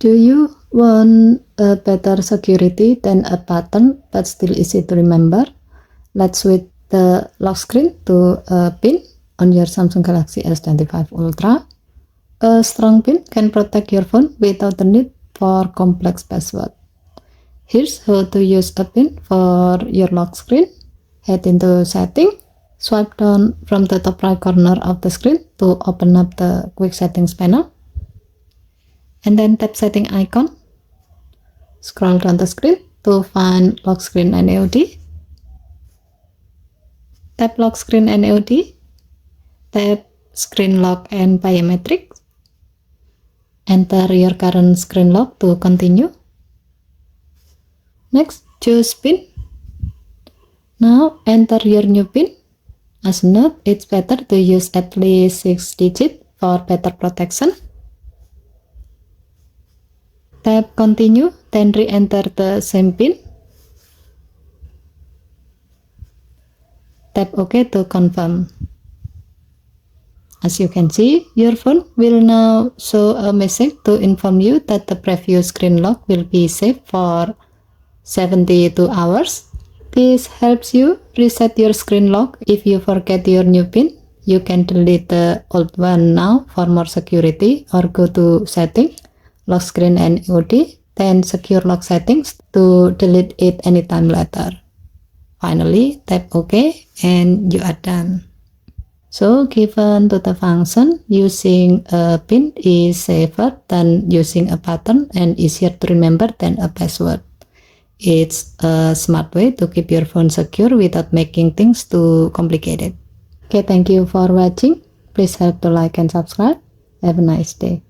Do you want a better security than a pattern but still easy to remember? Let's switch the lock screen to a pin on your Samsung Galaxy S25 Ultra. A strong pin can protect your phone without the need for complex password. Here's how to use a pin for your lock screen. Head into Setting, swipe down from the top right corner of the screen to open up the Quick Settings panel, and then tap Setting icon. Scroll down the screen to find Lock Screen and AOD. Tap Lock Screen and AOD. Tap Screen Lock and Biometrics. Enter your current screen lock to continue. Next, choose PIN. Now enter your new PIN. As a note, it's better to use at least 6 digits for better protection. Tap Continue, then re-enter the same PIN. Tap OK to confirm. As you can see, your phone will now show a message to inform you that the previous screen lock will be safe for 72 hours. This helps you reset your screen lock. If you forget your new PIN, you can delete the old one now for more security, or go to Setting, Lock Screen and AOD, then Secure Lock Settings to delete it anytime later. Finally, tap OK and you are done. So, given to the function, using a PIN is safer than using a pattern and easier to remember than a password. It's a smart way to keep your phone secure without making things too complicated. Okay, thank you for watching. Please help to like and subscribe. Have a nice day.